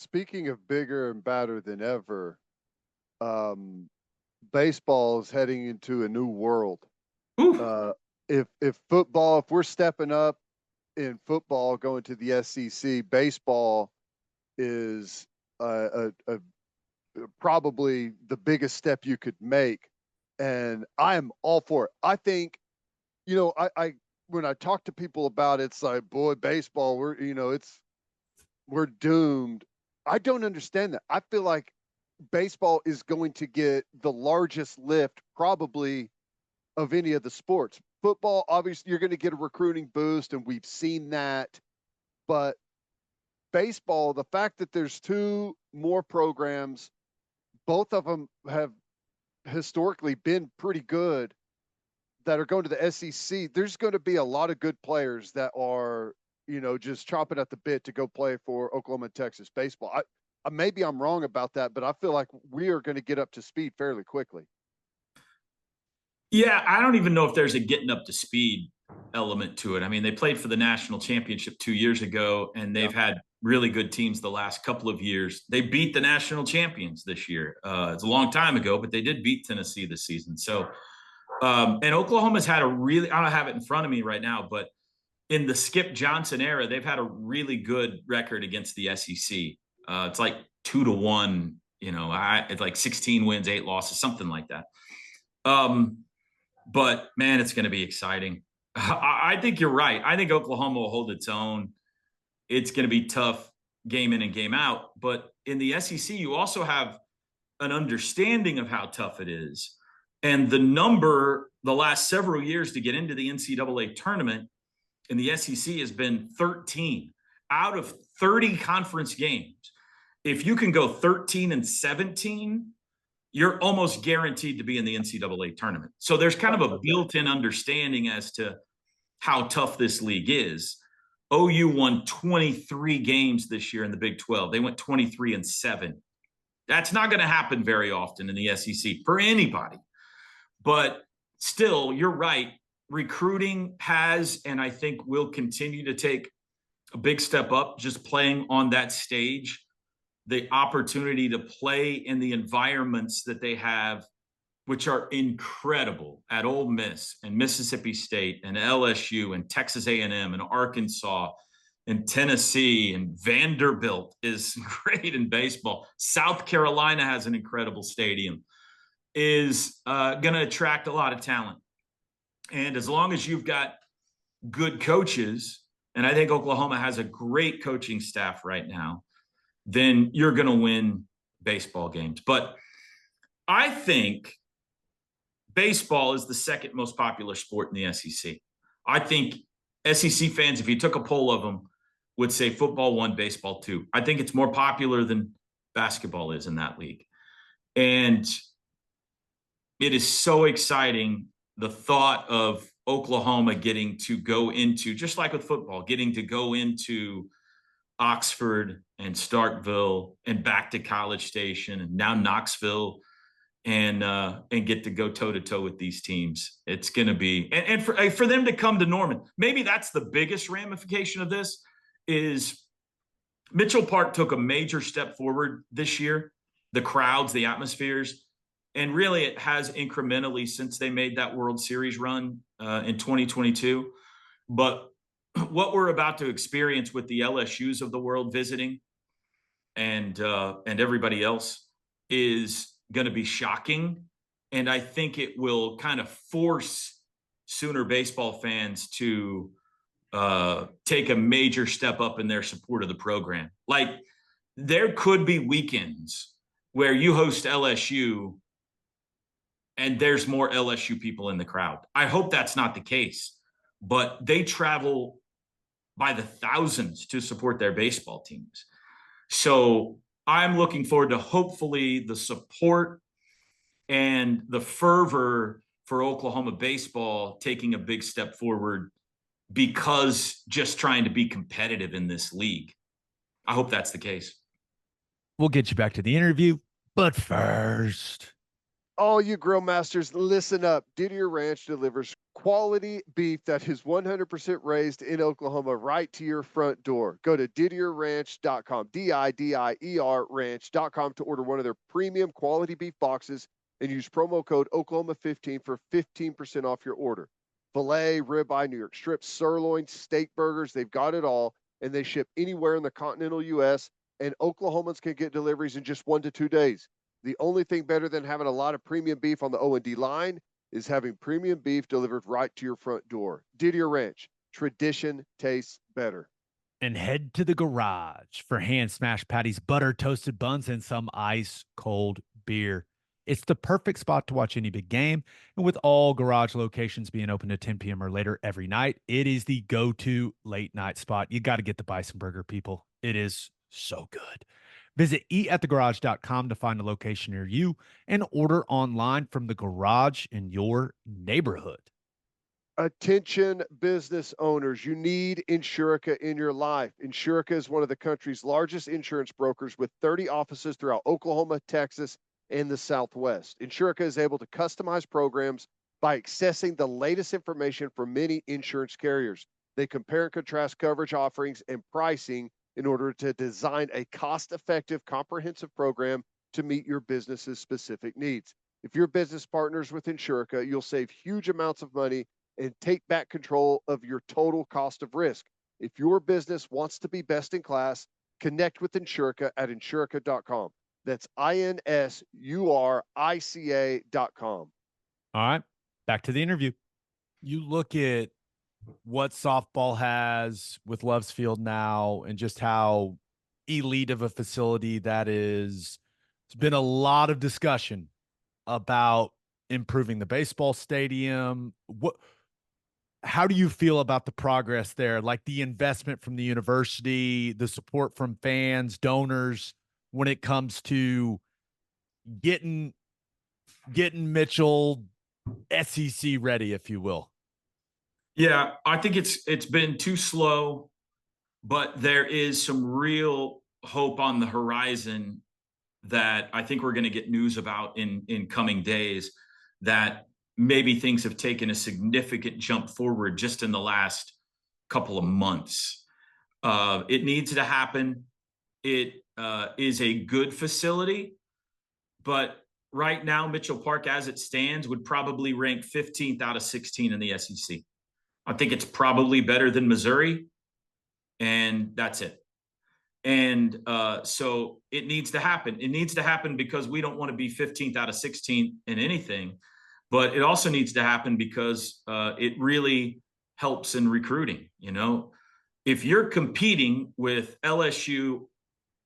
Speaking of bigger and badder than ever, um, baseball is heading into a new world. Ooh, Uh, if we're stepping up in football, going to the SEC, baseball is probably the biggest step you could make, and I am all for it. I think I when I talk to people about it, it's like, boy, baseball, we're doomed. I don't understand that. I feel like baseball is going to get the largest lift probably of any of the sports. Football, obviously, you're going to get a recruiting boost, and we've seen that. But baseball, the fact that there's two more programs, both of them have historically been pretty good, that are going to the SEC, there's going to be a lot of good players that are, just chomping at the bit to go play for Oklahoma and Texas baseball. Maybe I'm wrong about that, but I feel like we are going to get up to speed fairly quickly. yeah, I don't even know if there's a getting up to speed element to it. I mean, they played for the national championship 2 years ago, and Yeah. they've had really good teams the last couple of years. They beat the national champions this year. It's a long time ago, but they did beat Tennessee this season. So, and Oklahoma's had a really, I don't have it in front of me right now, but in the Skip Johnson era, they've had a really good record against the SEC. It's like 2-1, it's like 16 wins, 8 losses, something like that. But man, it's going to be exciting. I think you're right. I think Oklahoma will hold its own. It's going to be tough game in and game out. But in the SEC, you also have an understanding of how tough it is. And the number the last several years to get into the NCAA tournament in the SEC has been 13 out of 30 conference games. If you can go 13-17, you're almost guaranteed to be in the NCAA tournament. So there's kind of a built-in understanding as to how tough this league is. OU won 23 games this year in the Big 12. They went 23-7. That's not going to happen very often in the SEC for anybody. But still, you're right. Recruiting has, and I think will continue to take a big step up just playing on that stage. The opportunity to play in the environments that they have, which are incredible at Ole Miss and Mississippi State and LSU and Texas A&M and Arkansas and Tennessee, and Vanderbilt is great in baseball. South Carolina has an incredible stadium, is going to attract a lot of talent. And as long as you've got good coaches, and I think Oklahoma has a great coaching staff right now, then you're going to win baseball games. But I think baseball is the second most popular sport in the SEC. I think SEC fans, if you took a poll of them, would say football 1, baseball 2. I think it's more popular than basketball is in that league. And it is so exciting, the thought of Oklahoma getting to go into, just like with football, getting to go into Oxford and Starkville and back to College Station and now Knoxville, and get to go toe to toe with these teams. It's going to be, and for them to come to Norman, maybe that's the biggest ramification of this. Is Mitchell Park took a major step forward this year, the crowds, the atmospheres, and really it has incrementally since they made that World Series run in 2022. But what we're about to experience with the LSUs of the world visiting and everybody else is going to be shocking. And I think it will kind of force Sooner baseball fans to take a major step up in their support of the program. Like, there could be weekends where you host LSU and there's more LSU people in the crowd. I hope that's not the case, but they travel by the thousands to support their baseball teams. So I'm looking forward to hopefully the support and the fervor for Oklahoma baseball taking a big step forward, because just trying to be competitive in this league. I hope that's the case. We'll get you back to the interview, but first. all you grill masters, listen up. Didier Ranch delivers quality beef that is 100% raised in Oklahoma right to your front door. Go to didierranch.com, Didier ranch.com to order one of their premium quality beef boxes and use promo code Oklahoma15 for 15% off your order. Filet, ribeye, New York strips, sirloin, steak burgers, they've got it all, and they ship anywhere in the continental U.S., and Oklahomans can get deliveries in just 1 to 2 days. The only thing better than having a lot of premium beef on the O&D line is having premium beef delivered right to your front door. Didier Ranch, tradition tastes better. And head to the garage for hand smashed patties, butter, toasted buns, and some ice cold beer. It's the perfect spot to watch any big game. And with all garage locations being open to 10 p.m. or later every night, it is the go-to late night spot. You got to get the Bison Burger, people. It is so good. Visit eatatthegarage.com to find a location near you and order online from the garage in your neighborhood. Attention business owners, you need Insurica in your life. Insurica is one of the country's largest insurance brokers with 30 offices throughout Oklahoma, Texas, and the Southwest. Insurica is able to customize programs by accessing the latest information from many insurance carriers. They compare and contrast coverage offerings and pricing in order to design a cost-effective, comprehensive program to meet your business's specific needs. If your business partners with Insurica, you'll save huge amounts of money and take back control of your total cost of risk. If your business wants to be best in class, connect with Insurica at insurica.com. That's INSURICA.com. All right, back to the interview. You look at what softball has with Loves Field now and just how elite of a facility that is. There's been a lot of discussion about improving the baseball stadium. How do you feel about the progress there? Like the investment from the university, the support from fans, donors, when it comes to getting Mitchell SEC ready, if you will. Yeah, I think it's been too slow, but there is some real hope on the horizon that I think we're going to get news about in coming days, that maybe things have taken a significant jump forward just in the last couple of months. It needs to happen. It is a good facility, but right now, Mitchell Park, as it stands, would probably rank 15th out of 16 in the SEC. I think it's probably better than Missouri, and that's it. And so it needs to happen. It needs to happen because we don't want to be 15th out of 16 in anything, but it also needs to happen because it really helps in recruiting. You know, if you're competing with LSU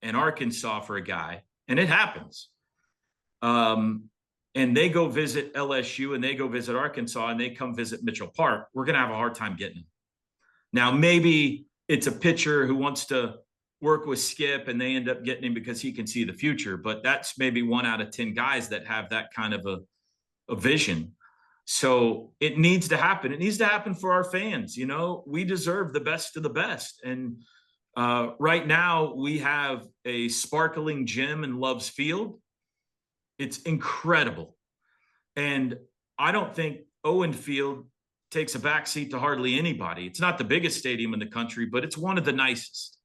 and Arkansas for a guy, and it happens, and they go visit LSU and they go visit Arkansas and they come visit Mitchell Park, we're going to have a hard time getting him. Now, maybe it's a pitcher who wants to work with Skip and they end up getting him because he can see the future, but that's maybe 1 out of 10 guys that have that kind of a vision. So it needs to happen. It needs to happen for our fans. You know, we deserve the best of the best. And right now we have a sparkling gym in Loves Field. It's incredible. And I don't think Owen Field takes a backseat to hardly anybody. It's not the biggest stadium in the country, but it's one of the nicest.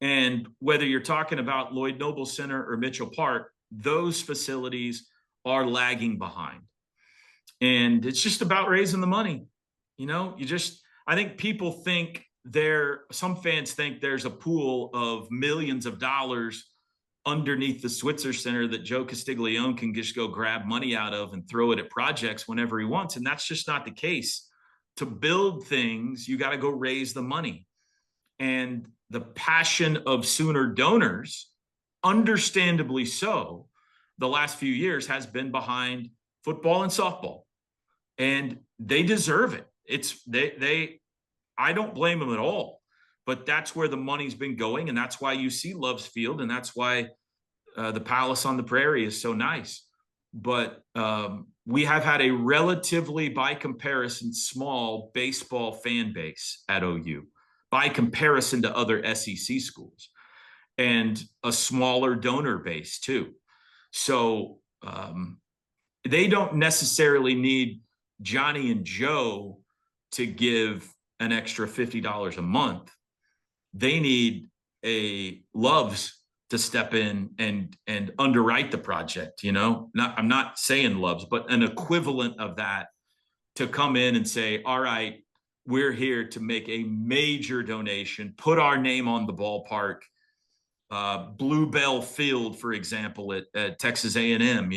And whether you're talking about Lloyd Noble Center or Mitchell Park, those facilities are lagging behind. And it's just about raising the money. You know, I think people think some fans think there's a pool of millions of dollars underneath the Switzer Center that Joe Castiglione can just go grab money out of and throw it at projects whenever he wants. And that's just not the case. To build things, you got to go raise the money. And the passion of Sooner donors, understandably so, the last few years has been behind football and softball. And they deserve it. I don't blame them at all. But that's where the money's been going, and that's why you see Loves Field, and that's why the Palace on the Prairie is so nice. But we have had a relatively, by comparison, small baseball fan base at OU, by comparison to other SEC schools, and a smaller donor base too. So they don't necessarily need Johnny and Joe to give an extra $50 a month. They need a Loves to step in and underwrite the project. I'm not saying Loves, but an equivalent of that, to come in and say, all right, we're here to make a major donation, put our name on the ballpark. Bluebell Field, for example, at Texas A&M.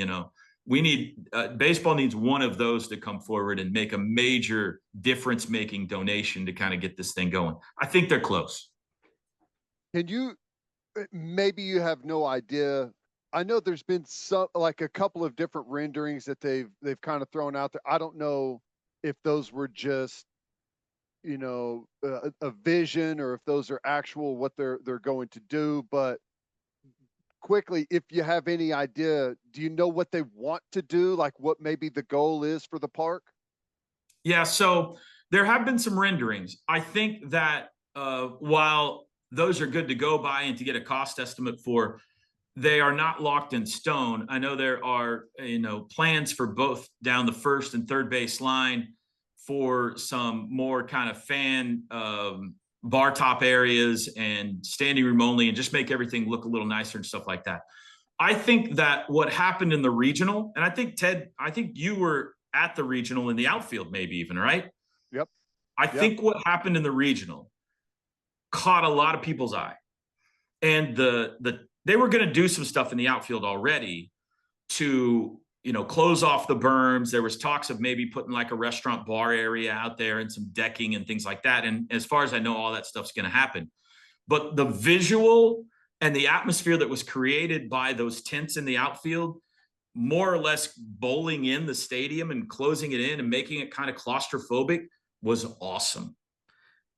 We need baseball needs one of those to come forward and make a major difference-making donation to kind of get this thing going. I think they're close. Can you, maybe you have no idea. I know there's been like a couple of different renderings that they've kind of thrown out there. I don't know if those were just, a vision, or if those are actual what they're going to do. But quickly, if you have any idea, do you know what they want to do? Like what maybe the goal is for the park? Yeah, so there have been some renderings. I think that while those are good to go by and to get a cost estimate for, they are not locked in stone. I know there are, plans for both down the first and third base line, for some more kind of fan bar top areas and standing room only, and just make everything look a little nicer and stuff like that. I think that what happened in the regional, and I think Ted, you were at the regional in the outfield, maybe even, right? Yep. I think what happened in the regional caught a lot of people's eye, and they were going to do some stuff in the outfield already to close off the berms. There was talks of maybe putting like a restaurant bar area out there and some decking and things like that. And as far as I know, all that stuff's going to happen. But the visual and the atmosphere that was created by those tents in the outfield, more or less bowling in the stadium and closing it in and making it kind of claustrophobic, was awesome.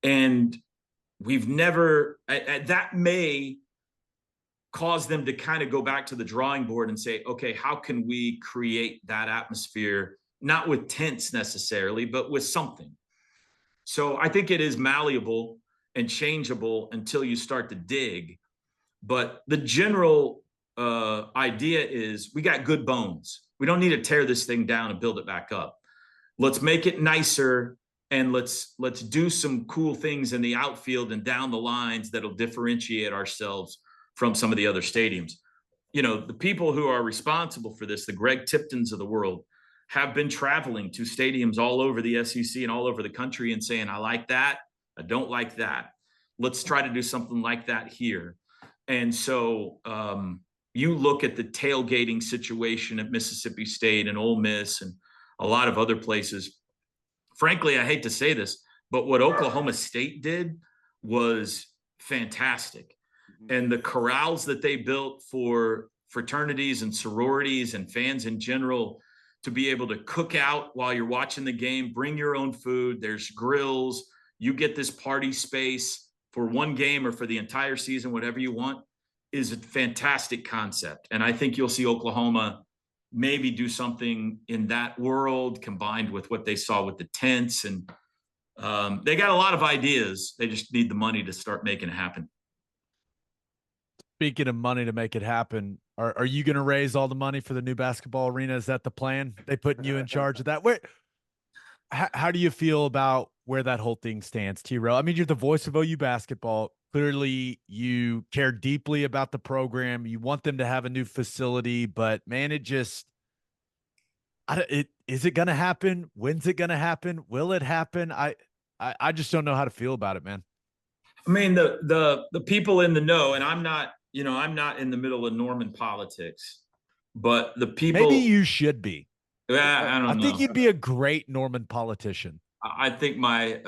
And we've never, that may cause them to kind of go back to the drawing board and say, okay, how can we create that atmosphere, not with tents necessarily, but with something. So I think it is malleable and changeable until you start to dig. But the general idea is, we got good bones. We don't need to tear this thing down and build it back up. Let's make it nicer, and let's do some cool things in the outfield and down the lines that'll differentiate ourselves from some of the other stadiums. The people who are responsible for this, the Greg Tiptons of the world, have been traveling to stadiums all over the SEC and all over the country and saying, I like that, I don't like that. Let's try to do something like that here. And so you look at the tailgating situation at Mississippi State and Ole Miss and a lot of other places. Frankly, I hate to say this, but what Oklahoma State did was fantastic. And the corrals that they built for fraternities and sororities and fans in general to be able to cook out while you're watching the game, bring your own food, there's grills, you get this party space for one game or for the entire season, whatever you want, is a fantastic concept. And I think you'll see Oklahoma maybe do something in that world, combined with what they saw with the tents. And they got a lot of ideas. They just need the money to start making it happen. Speaking of money to make it happen, are you going to raise all the money for the new basketball arena? Is that the plan? They putting you in charge of that? How do you feel about where that whole thing stands, T-Rail? I mean, you're the voice of OU basketball. Clearly, you care deeply about the program. You want them to have a new facility, but man, is it going to happen? When's it going to happen? Will it happen? I just don't know how to feel about it, man. I mean, the people in the know, and I'm not in the middle of Norman politics, but the people. Maybe you should be. I don't know. I think you'd be a great Norman politician. I think I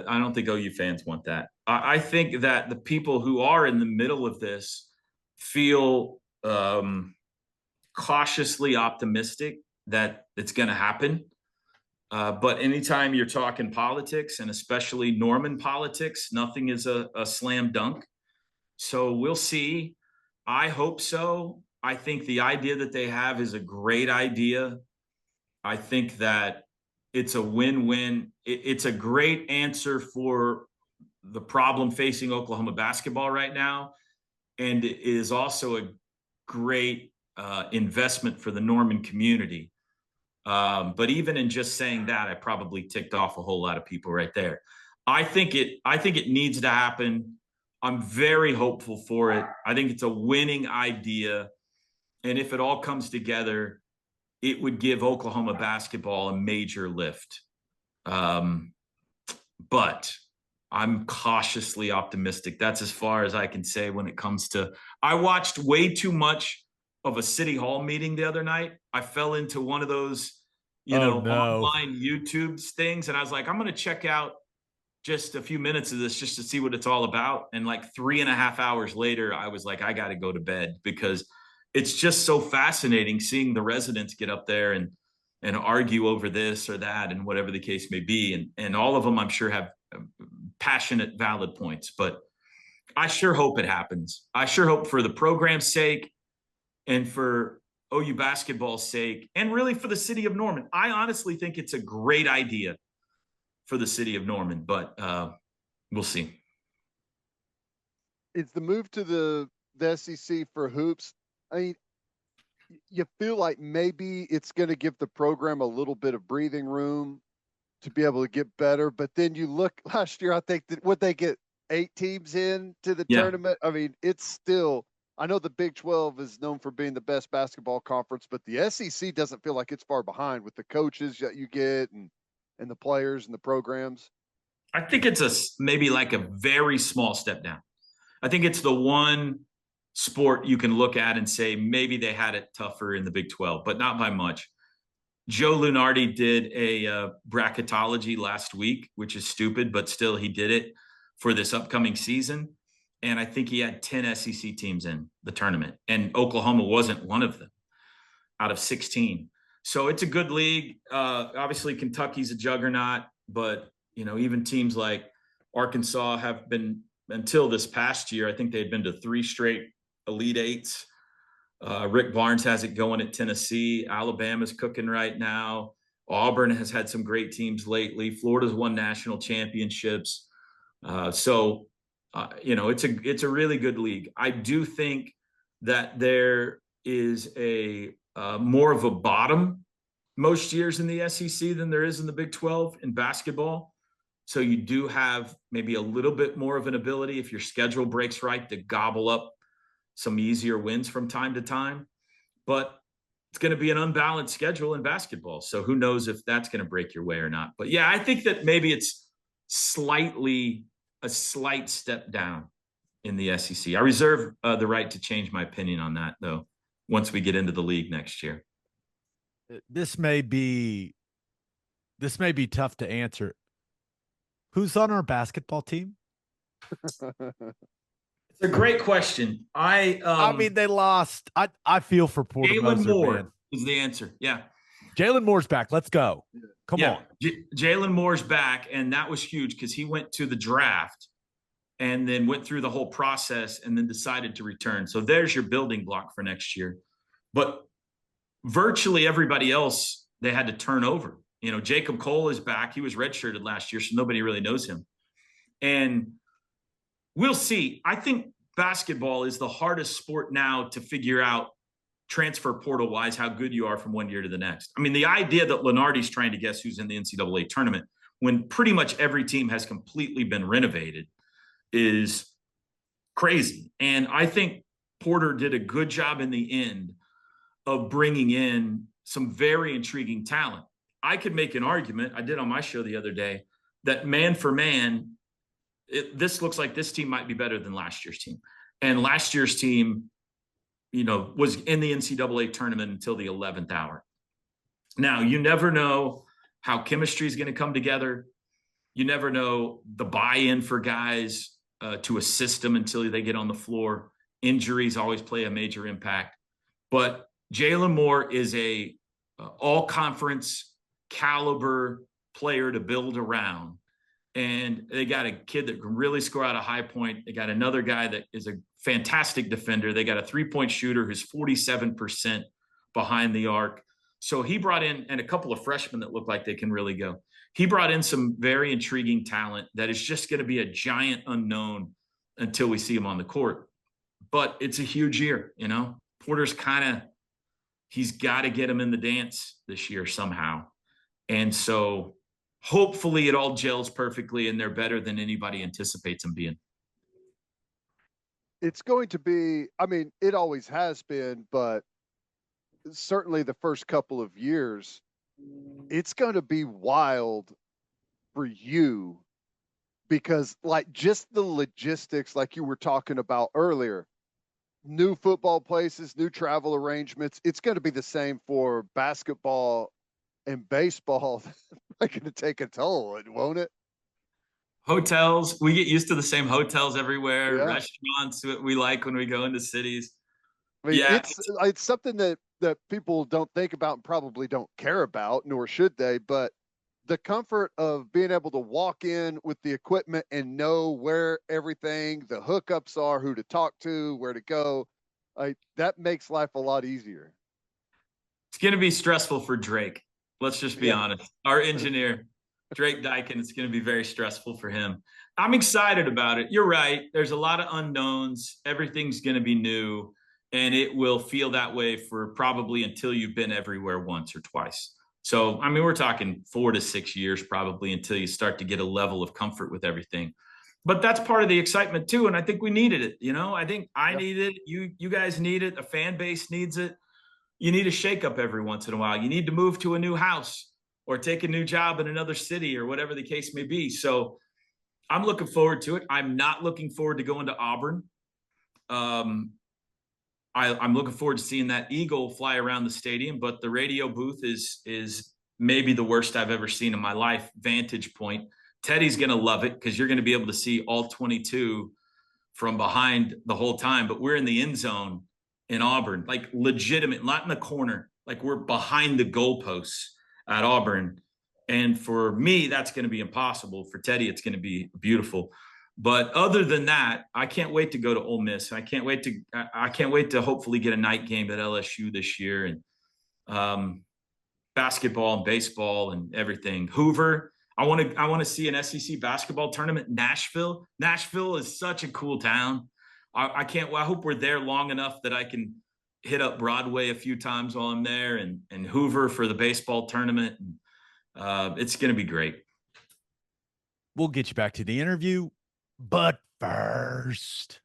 don't think OU fans want that. I think that the people who are in the middle of this feel cautiously optimistic that it's going to happen. But anytime you're talking politics, and especially Norman politics, nothing is a slam dunk. So we'll see. I hope so. I think the idea that they have is a great idea. I think that it's a win-win. It's a great answer for the problem facing Oklahoma basketball right now. And it is also a great investment for the Norman community. But even in just saying that, I probably ticked off a whole lot of people right there. I think it needs to happen. I'm very hopeful for it. I think it's a winning idea. And if it all comes together, it would give Oklahoma basketball a major lift. But I'm cautiously optimistic. That's as far as I can say when it comes to. I watched way too much of a city hall meeting the other night. I fell into one of those, Oh, no. online YouTube things, and I was like, I'm going to check out just a few minutes of this just to see what it's all about. And like 3.5 hours later, I was like, I got to go to bed because it's just so fascinating seeing the residents get up there and argue over this or that and whatever the case may be. And all of them, I'm sure, have passionate, valid points. But I sure hope it happens. I sure hope for the program's sake and for OU basketball's sake, and really for the city of Norman. I honestly think it's a great idea for the city of Norman, but we'll see. It's the move to the SEC for hoops. I mean, you feel like maybe it's going to give the program a little bit of breathing room to be able to get better. But then you look last year, I think that would they get 8 teams in to the tournament? I mean, it's still, I know the Big 12 is known for being the best basketball conference, but the SEC doesn't feel like it's far behind with the coaches that you get and the players and the programs. I think it's maybe like a very small step down. I think it's the one sport you can look at and say maybe they had it tougher in the Big 12, but not by much. Joe Lunardi did a bracketology last week, which is stupid, but still he did it for this upcoming season. And I think he had 10 SEC teams in the tournament, and Oklahoma wasn't one of them out of 16. So it's a good league. Obviously, Kentucky's a juggernaut, but even teams like Arkansas have been, until this past year, I think they'd been to 3 straight Elite Eights. Rick Barnes has it going at Tennessee. Alabama's cooking right now. Auburn has had some great teams lately. Florida's won national championships. So it's a really good league. I do think that there is a more of a bottom most years in the SEC than there is in the Big 12 in basketball. So you do have maybe a little bit more of an ability, if your schedule breaks right, to gobble up some easier wins from time to time. But it's going to be an unbalanced schedule in basketball. So who knows if that's going to break your way or not. But yeah, I think that maybe it's a slight step down in the SEC. I reserve the right to change my opinion on that, though, once we get into the league next year. This may be tough to answer. Who's on our basketball team? It's a great question. I mean, they lost. I feel for Porter Jalen Moser, Moore man. is the answer. Yeah. Jalen Moore's back. Let's go. Come on. Jalen Moore's back, and that was huge because he went to the draft and then went through the whole process and then decided to return. So there's your building block for next year. But virtually everybody else they had to turn over. Jacob Cole is back. He was redshirted last year, so nobody really knows him. And we'll see. I think basketball is the hardest sport now to figure out transfer portal wise how good you are from one year to the next. I mean, the idea that Lunardi's trying to guess who's in the NCAA tournament when pretty much every team has completely been renovated is crazy. And I think Porter did a good job in the end of bringing in some very intriguing talent. I could make an argument, I did on my show the other day, that man for man, this looks like this team might be better than last year's team. And last year's team, was in the NCAA tournament until the 11th hour. Now, you never know how chemistry is going to come together. You never know the buy-in for guys to a system until they get on the floor. Injuries always play a major impact. But Jalen Moore is a all-conference caliber player to build around. And they got a kid that can really score out of high point. They got another guy that is a fantastic defender. They got a 3-point shooter who's 47% behind the arc. So he brought in, and a couple of freshmen that look like they can really go. He brought in some very intriguing talent that is just going to be a giant unknown until we see him on the court. But it's a huge year, Porter's kind of he's got to get him in the dance this year somehow. And so hopefully it all gels perfectly and they're better than anybody anticipates them being. It's going to be, I mean, it always has been, but certainly the first couple of years, it's going to be wild for you because, like, just the logistics, like you were talking about earlier, new football places, new travel arrangements. It's going to be the same for basketball and baseball. It's going to take a toll, won't it? Hotels, we get used to the same hotels everywhere, Yeah. restaurants we like when we go into cities. I mean, Yeah, it's something that people don't think about and probably don't care about, nor should they. But the comfort of being able to walk in with the equipment and know where everything, the hookups are, who to talk to, where to go, that makes life a lot easier. it's going to be stressful for Drake. Let's just be honest. Our engineer, Drake Dykin, it's going to be very stressful for him. I'm excited about it. You're right. There's a lot of unknowns. Everything's going to be new, and it will feel that way for probably until you've been everywhere once or twice. So, I mean, we're talking 4 to 6 years probably until you start to get a level of comfort with everything. But that's part of the excitement too, and I think we needed it. You know, I think I needed it. You guys need it. The fan base needs it. You need a shakeup every once in a while. You need to move to a new house or take a new job in another city or whatever the case may be. So I'm looking forward to it. I'm not looking forward to going to Auburn. I'm looking forward to seeing that eagle fly around the stadium, but the radio booth is maybe the worst I've ever seen in my life. Vantage point. Teddy's going to love it because you're going to be able to see all 22 from behind the whole time. But we're in the end zone in Auburn, like legitimate, not in the corner. Like we're behind the goalposts at Auburn. And for me, that's going to be impossible. For Teddy, it's going to be beautiful. But other than that, I can't wait to go to Ole Miss. I can't wait to hopefully get a night game at LSU this year, and basketball and baseball and everything. Hoover. I want to see an SEC basketball tournament. Nashville. Nashville is such a cool town. I can't. I hope we're there long enough that I can hit up Broadway a few times while I'm there, and Hoover for the baseball tournament. It's going to be great. We'll get you back to the interview, but first,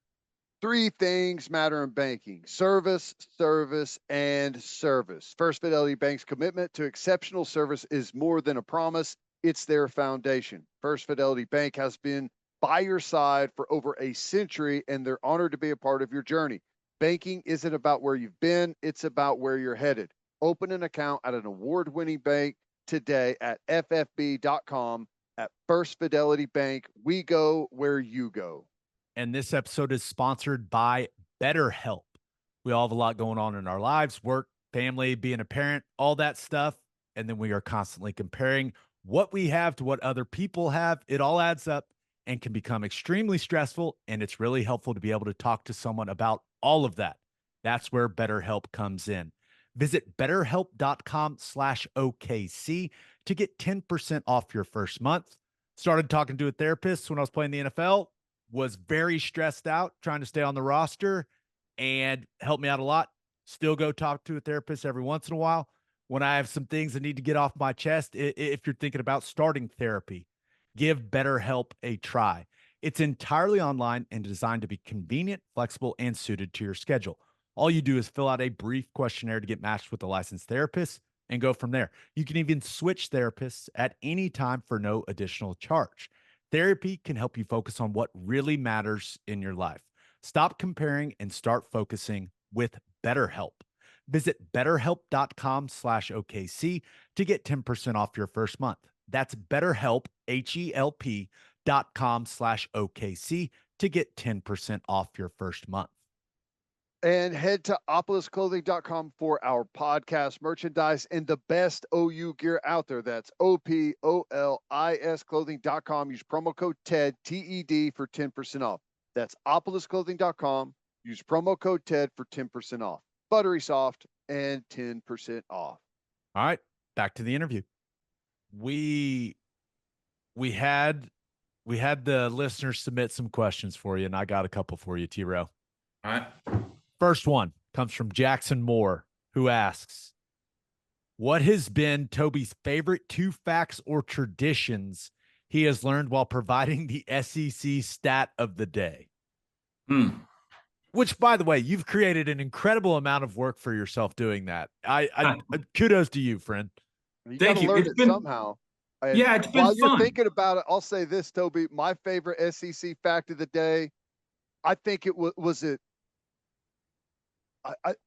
3 things matter in banking: service, service, and service. First Fidelity Bank's commitment to exceptional service is more than a promise. It's their foundation. First Fidelity Bank has been by your side for over a century, and they're honored to be a part of your journey. Banking isn't about where you've been, it's about where you're headed. Open an account at an award-winning bank today at ffb.com. At First Fidelity Bank, we go where you go. And this episode is sponsored by BetterHelp. We all have a lot going on in our lives, work, family, being a parent, all that stuff. And then we are constantly comparing what we have to what other people have. It all adds up and can become extremely stressful. And it's really helpful to be able to talk to someone about all of that. That's where BetterHelp comes in. Visit betterhelp.com/OKC to get 10% off your first month. Started talking to a therapist when I was playing the NFL, was very stressed out trying to stay on the roster, and helped me out a lot. Still go talk to a therapist every once in a while when I have some things that need to get off my chest. If you're thinking about starting therapy, give BetterHelp a try. It's entirely online and designed to be convenient, flexible, and suited to your schedule. All you do is fill out a brief questionnaire to get matched with a licensed therapist and go from there. You can even switch therapists at any time for no additional charge. Therapy can help you focus on what really matters in your life. Stop comparing and start focusing with BetterHelp. Visit betterhelp.com/OKC to get 10% off your first month. That's BetterHelp, HELP.com/OKC to get 10% off your first month. And head to opolisclothing.com for our podcast merchandise and the best OU gear out there. That's OPOLIS clothing.com. Use promo code TED, TED, for 10% off. That's opolisclothing.com. Use promo code TED for 10% off. Buttery soft and 10% off. All right, back to the interview. We had the listeners submit some questions for you, and I got a couple for you, T-Row. All right. First one comes from Jackson Moore, who asks, what has been Toby's favorite 2 facts or traditions he has learned while providing the SEC stat of the day? Which, by the way, you've created an incredible amount of work for yourself doing that. I kudos to you, friend. You Thank gotta you. learn It's it been- somehow. And Yeah, it's been while you're fun. thinking about it, I'll say this, Toby. My favorite SEC fact of the day, I think it was it.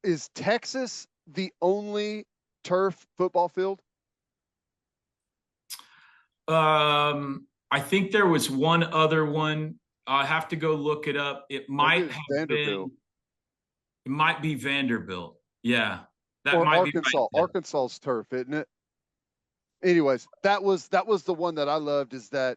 Is Texas the only turf football field? I think there was one other one. I have to go look it up. It might was have Vanderbilt. been. It might be Vanderbilt. Yeah, that Or might Arkansas. be right. Arkansas's turf, isn't it? Anyways, that was the one that I loved. Is that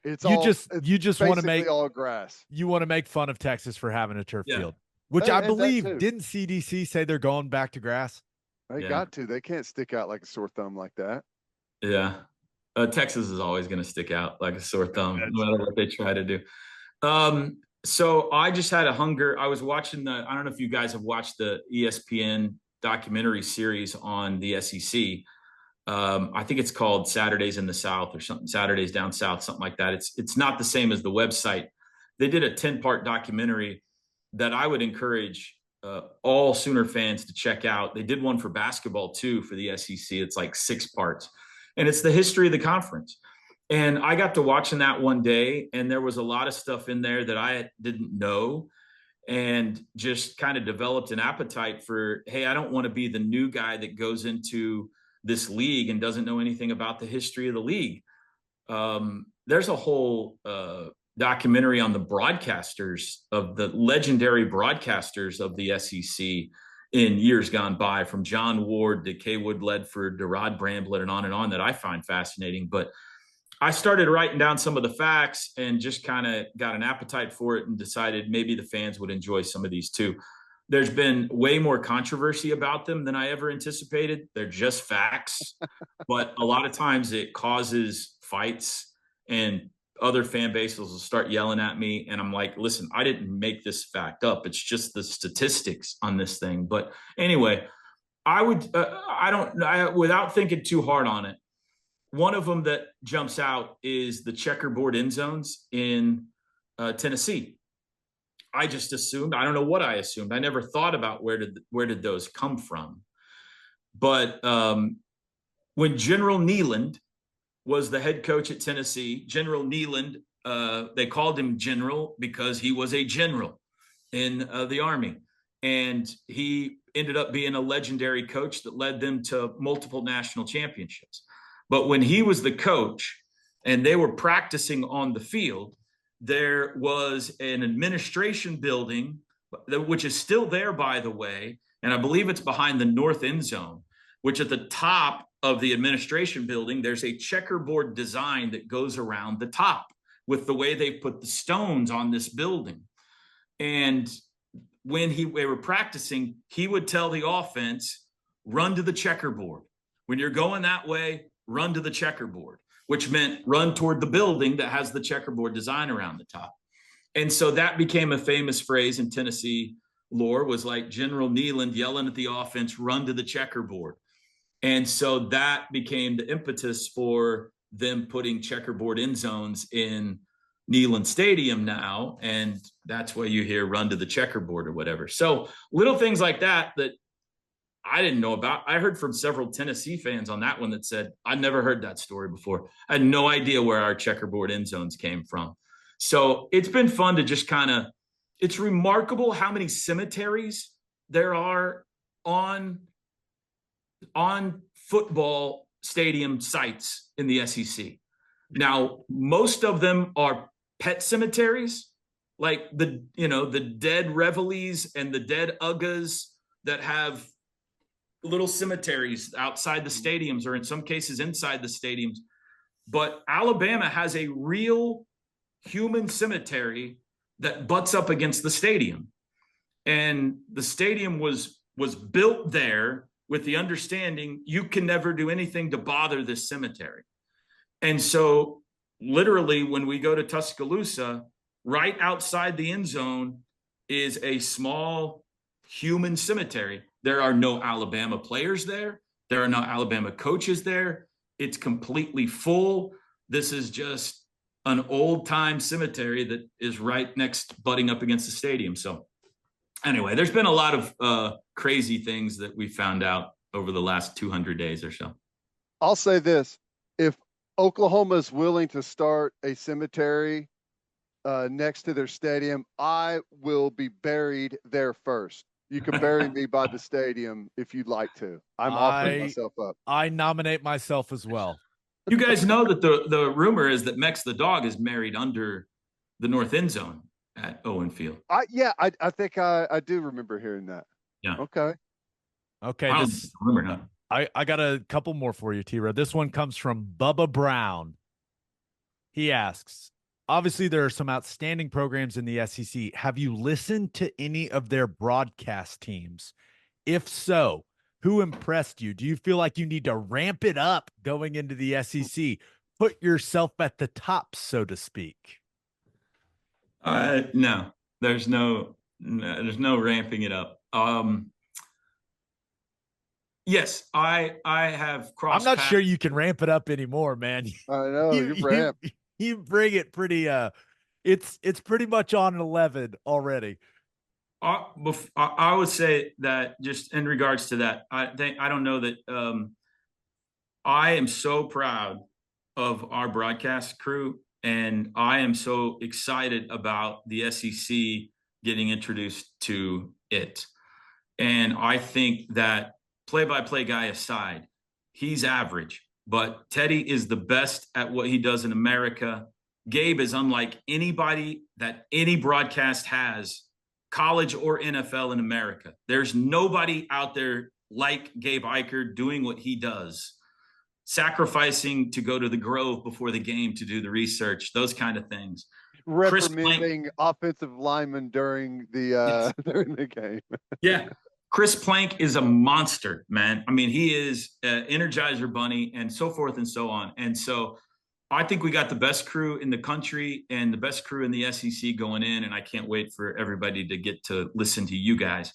it's You all just want to basically make all grass. you want to make fun of Texas for having a turf Yeah. field, which And I that believe too. didn't CDC say they're going back to grass? They Yeah. got to. They can't stick out like a sore thumb like that. Yeah. Texas is always going to stick out like a sore thumb, That's no matter what they try to do. So I just had a hunger. I was watching I don't know if you guys have watched the ESPN documentary series on the SEC. I think it's called Saturdays in the South or something, Saturdays Down South, something like that. It's not the same as the website. They did a 10-part documentary that I would encourage all Sooner fans to check out. They did one for basketball too, for the SEC. It's like 6 parts. And it's the history of the conference. And I got to watching that one day, and there was a lot of stuff in there that I didn't know, and just kind of developed an appetite for, hey, I don't want to be the new guy that goes into this league and doesn't know anything about the history of the league. There's a whole documentary on the broadcasters, of the legendary broadcasters of the SEC in years gone by, from John Ward to Kaywood Ledford to Rod Bramblett and on, that I find fascinating. But I started writing down some of the facts and just kind of got an appetite for it and decided maybe the fans would enjoy some of these too. There's been way more controversy about them than I ever anticipated. They're just facts, but a lot of times it causes fights, and other fan bases will start yelling at me. And I'm like, listen, I didn't make this fact up. It's just the statistics on this thing. But anyway, without thinking too hard on it, one of them that jumps out is the checkerboard end zones in Tennessee. I just assumed, I don't know what I assumed. I never thought about where did those come from. But when General Neyland was the head coach at Tennessee, General Neyland, they called him General because he was a general in the Army. And he ended up being a legendary coach that led them to multiple national championships. But when he was the coach and they were practicing on the field, there was an administration building, which is still there, by the way, and I believe it's behind the north end zone, which at the top of the administration building, there's a checkerboard design that goes around the top with the way they put the stones on this building. And when they were practicing, he would tell the offense, run to the checkerboard. When you're going that way, run to the checkerboard, which meant run toward the building that has the checkerboard design around the top. And so that became a famous phrase in Tennessee lore, was like General Neyland yelling at the offense, run to the checkerboard. And so that became the impetus for them putting checkerboard end zones in Neyland Stadium now. And that's why you hear run to the checkerboard or whatever. So little things like that I didn't know about. I heard from several Tennessee fans on that one that said, I never heard that story before. I had no idea where our checkerboard end zones came from. So it's been fun to just it's remarkable how many cemeteries there are on football stadium sites in the SEC. Now, most of them are pet cemeteries, like the dead Reveilles and the dead Uggas that have little cemeteries outside the stadiums, or in some cases inside the stadiums. But Alabama has a real human cemetery that butts up against the stadium. And the stadium was built there with the understanding you can never do anything to bother this cemetery. And so literally when we go to Tuscaloosa, right outside the end zone is a small human cemetery There are no Alabama players there. There are no Alabama coaches there. It's completely full. This is just an old time cemetery that is right next, butting up against the stadium. So anyway, there's been a lot of crazy things that we found out over the last 200 days or so. I'll say this: if Oklahoma is willing to start a cemetery next to their stadium, I will be buried there first. You can bury me by the stadium if you'd like to. I'm offering myself up. I nominate myself as well. You guys know that the rumor is that Mex the dog is married under the north end zone at Owen Field. I think I do remember hearing that. Yeah. Okay. This rumor now. I got a couple more for you, T-Row. This one comes from Bubba Brown. He asks, obviously there are some outstanding programs in the SEC. Have you listened to any of their broadcast teams? If so, who impressed you? Do you feel like you need to ramp it up going into the SEC? Put yourself at the top, so to speak. No, there's no ramping it up. Yes, I have crossed. I'm not sure you can ramp it up anymore, man. I know you bring it pretty. It's pretty much on 11 already. I would say that just in regards to that, I don't know that I am so proud of our broadcast crew, and I am so excited about the SEC getting introduced to it. And I think that play-by-play guy aside, he's average, but Teddy is the best at what he does in America. Gabe is unlike anybody that any broadcast has, college or NFL in America. There's nobody out there like Gabe Eicher doing what he does, sacrificing to go to the Grove before the game to do the research, those kind of things. Reprimanding offensive linemen during the during the game. Yeah. Chris Plank is a monster, man. I mean, he is an Energizer Bunny and so forth and so on. And so I think we got the best crew in the country and the best crew in the SEC going in, and I can't wait for everybody to get to listen to you guys.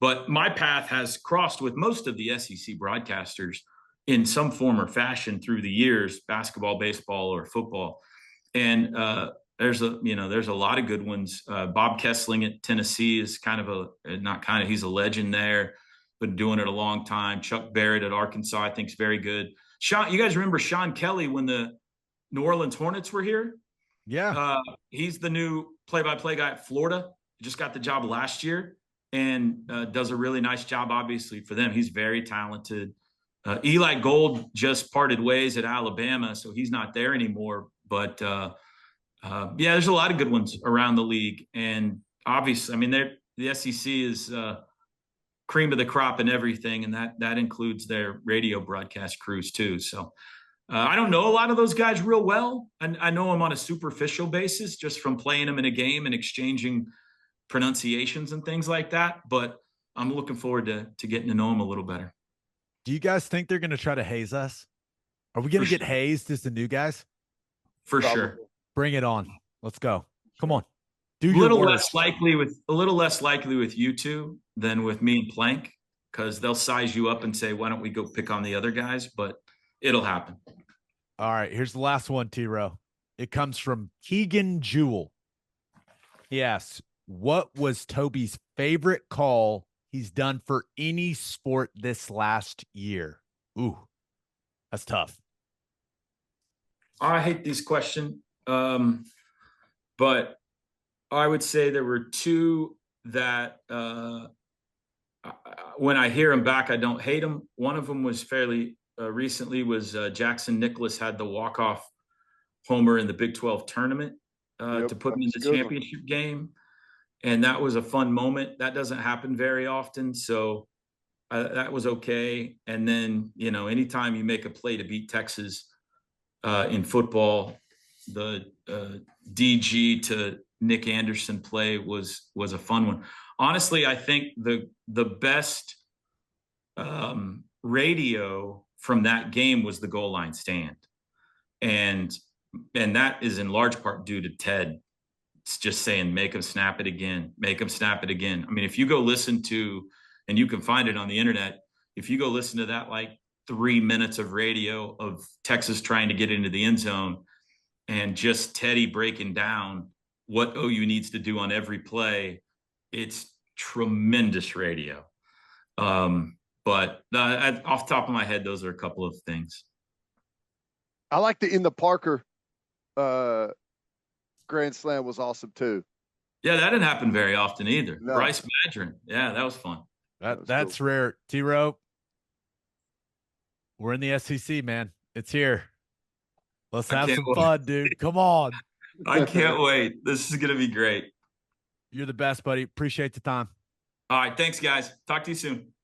But my path has crossed with most of the SEC broadcasters in some form or fashion through the years, basketball, baseball, or football. And there's a lot of good ones. Bob Kessling at Tennessee is he's a legend there, been doing it a long time. Chuck Barrett at Arkansas, I think, is very good. Sean, you guys remember Sean Kelly when the New Orleans Hornets were here? Yeah. He's the new play-by-play guy at Florida. He just got the job last year and does a really nice job, obviously, for them. He's very talented. Eli Gold just parted ways at Alabama, so he's not there anymore. But, there's a lot of good ones around the league. And obviously, I mean, the SEC is cream of the crop and everything, and that includes their radio broadcast crews too. So I don't know a lot of those guys real well. I know them on a superficial basis just from playing them in a game and exchanging pronunciations and things like that. But I'm looking forward to getting to know them a little better. Do you guys think they're going to try to haze us? Are we going to get hazed as the new guys? For sure. Bring it on. Let's go. Come on. A little less likely with you two than with me and Plank, because they'll size you up and say, why don't we go pick on the other guys? But it'll happen. All right. Here's the last one, T-Row. It comes from Keegan Jewell. He asks, what was Toby's favorite call he's done for any sport this last year? Ooh, that's tough. I hate this question. But I would say there were two that when I hear them back, I don't hate them. One of them was fairly recently was Jackson Nicholas had the walk-off homer in the Big 12 tournament to put him in the championship game. And that was a fun moment. That doesn't happen very often. So that was okay. And then, anytime you make a play to beat Texas in football, the DG to Nick Anderson play was a fun one. Honestly, I think the best radio from that game was the goal line stand. And that is in large part due to Ted. It's just saying, make him snap it again, make him snap it again. I mean, if you go listen to and you can find it on the internet. If you go listen to that, like 3 minutes of radio of Texas trying to get into the end zone and just Teddy breaking down what OU needs to do on every play, it's tremendous radio. But off the top of my head, those are a couple of things. I like the In the Parker Grand Slam was awesome too. Yeah, that didn't happen very often either. No. Bryce Madron. Yeah, that was fun. That's rare. T-Row, we're in the SEC, man. It's here. Let's have some fun, dude. Come on. I can't wait. This is going to be great. You're the best, buddy. Appreciate the time. All right. Thanks, guys. Talk to you soon.